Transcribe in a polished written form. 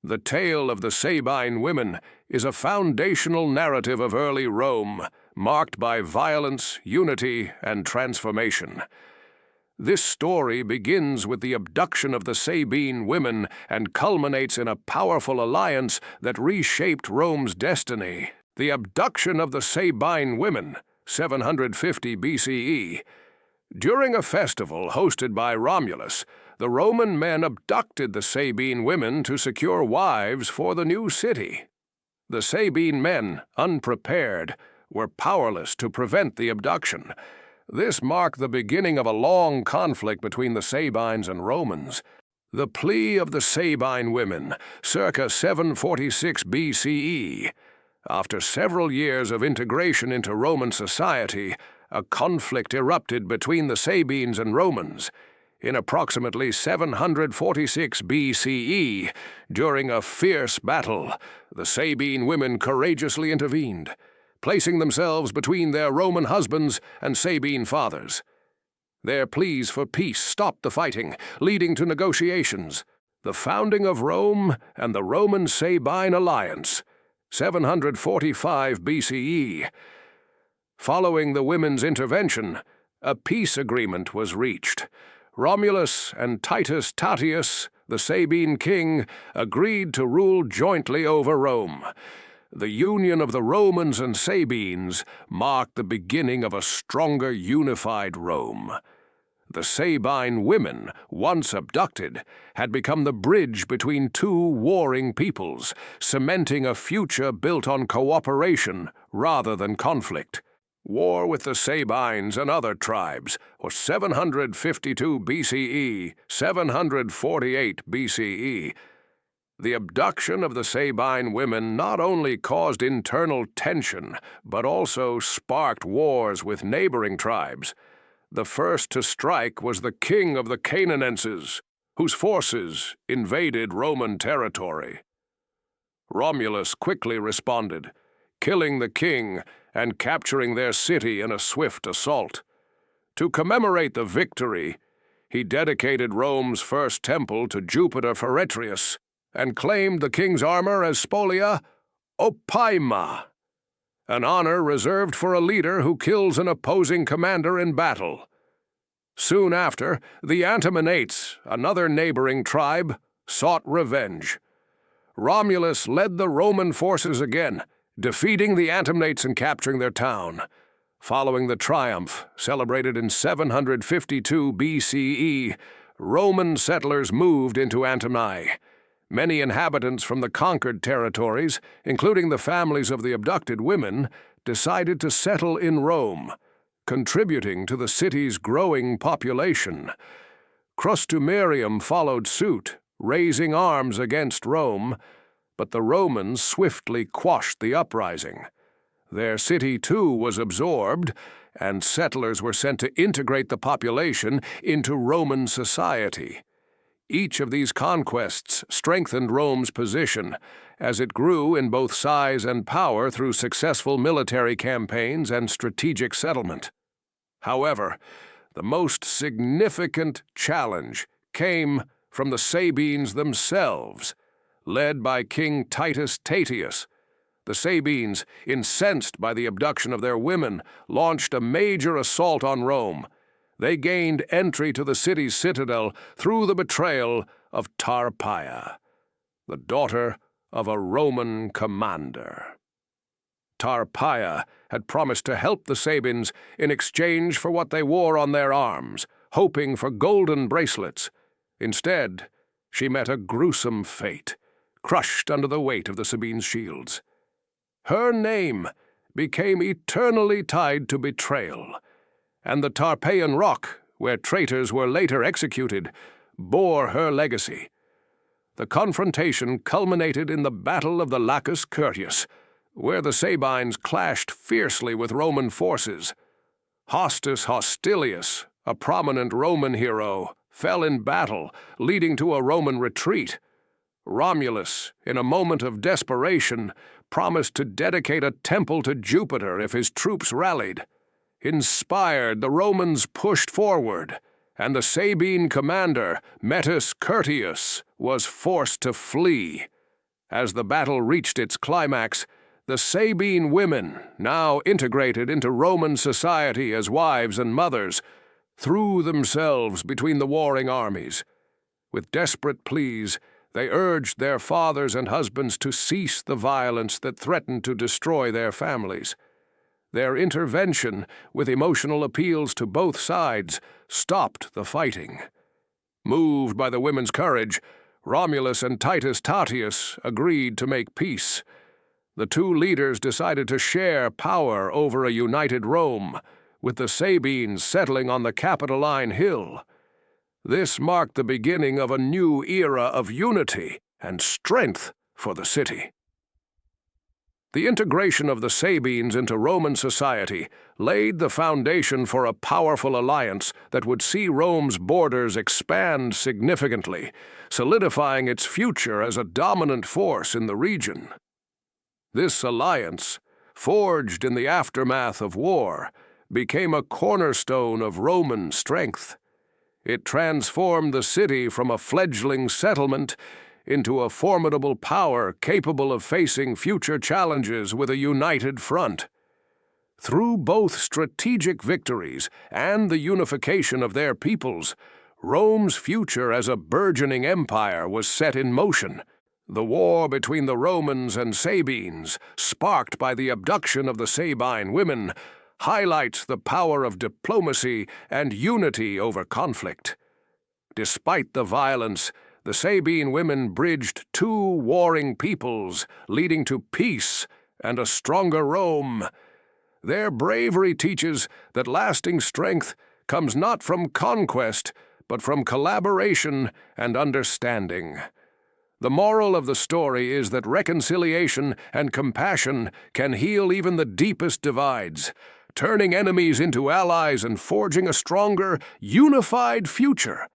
The tale of the Sabine Women is a foundational narrative of early Rome, marked by violence, unity, and transformation. This story begins with the abduction of the Sabine women and culminates in a powerful alliance that reshaped Rome's destiny. The abduction of the Sabine women, 750 BCE. During a festival hosted by Romulus, the Roman men abducted the Sabine women to secure wives for the new city. The Sabine men, unprepared, were powerless to prevent the abduction. This marked the beginning of a long conflict between the Sabines and Romans. The plea of the Sabine women, circa 746 BCE. After several years of integration into Roman society, a conflict erupted between the Sabines and Romans. In approximately 746 BCE, during a fierce battle, the Sabine women courageously intervened, placing themselves between their Roman husbands and Sabine fathers. Their pleas for peace stopped the fighting, leading to negotiations. The founding of Rome and the Roman-Sabine alliance, 745 BCE. Following the women's intervention, a peace agreement was reached. Romulus and Titus Tatius, the Sabine king, agreed to rule jointly over Rome. The union of the Romans and Sabines marked the beginning of a stronger, unified Rome. The Sabine women, once abducted, had become the bridge between two warring peoples, cementing a future built on cooperation rather than conflict. War with the Sabines and other tribes, or 752 BCE, 748 BCE. The abduction of the Sabine women not only caused internal tension, but also sparked wars with neighboring tribes. The first to strike was the king of the Canaanenses, whose forces invaded Roman territory. Romulus quickly responded, killing the king and capturing their city in a swift assault. To commemorate the victory, he dedicated Rome's first temple to Jupiter Feretrius and claimed the king's armor as spolia opaima, an honor reserved for a leader who kills an opposing commander in battle. Soon after, the Antiminates, another neighboring tribe, sought revenge. Romulus led the Roman forces again, defeating the Antiminates and capturing their town. Following the triumph, celebrated in 752 BCE, Roman settlers moved into Antiminae. Many inhabitants from the conquered territories, including the families of the abducted women, decided to settle in Rome, contributing to the city's growing population. Crustumerium followed suit, raising arms against Rome, but the Romans swiftly quashed the uprising. Their city, too, was absorbed, and settlers were sent to integrate the population into Roman society. Each of these conquests strengthened Rome's position, as it grew in both size and power through successful military campaigns and strategic settlement. However, the most significant challenge came from the Sabines themselves, led by King Titus Tatius. The Sabines, incensed by the abduction of their women, launched a major assault on Rome. They gained entry to the city's citadel through the betrayal of Tarpeia, the daughter of a Roman commander. Tarpeia had promised to help the Sabines in exchange for what they wore on their arms, hoping for golden bracelets. Instead, she met a gruesome fate, crushed under the weight of the Sabines' shields. Her name became eternally tied to betrayal, and the Tarpeian Rock, where traitors were later executed, bore her legacy. The confrontation culminated in the Battle of the Lacus Curtius, where the Sabines clashed fiercely with Roman forces. Hostus Hostilius, a prominent Roman hero, fell in battle, leading to a Roman retreat. Romulus, in a moment of desperation, promised to dedicate a temple to Jupiter if his troops rallied. Inspired, the Romans pushed forward, and the Sabine commander, Mettus Curtius, was forced to flee. As the battle reached its climax, the Sabine women, now integrated into Roman society as wives and mothers, threw themselves between the warring armies. With desperate pleas, they urged their fathers and husbands to cease the violence that threatened to destroy their families. Their intervention, with emotional appeals to both sides, stopped the fighting. Moved by the women's courage, Romulus and Titus Tatius agreed to make peace. The two leaders decided to share power over a united Rome, with the Sabines settling on the Capitoline Hill. This marked the beginning of a new era of unity and strength for the city. The integration of the Sabines into Roman society laid the foundation for a powerful alliance that would see Rome's borders expand significantly, solidifying its future as a dominant force in the region. This alliance, forged in the aftermath of war, became a cornerstone of Roman strength. It transformed the city from a fledgling settlement into a formidable power capable of facing future challenges with a united front. Through both strategic victories and the unification of their peoples, Rome's future as a burgeoning empire was set in motion. The war between the Romans and Sabines, sparked by the abduction of the Sabine women, highlights the power of diplomacy and unity over conflict. Despite the violence, the Sabine women bridged two warring peoples, leading to peace and a stronger Rome. Their bravery teaches that lasting strength comes not from conquest, but from collaboration and understanding. The moral of the story is that reconciliation and compassion can heal even the deepest divides, turning enemies into allies and forging a stronger, unified future.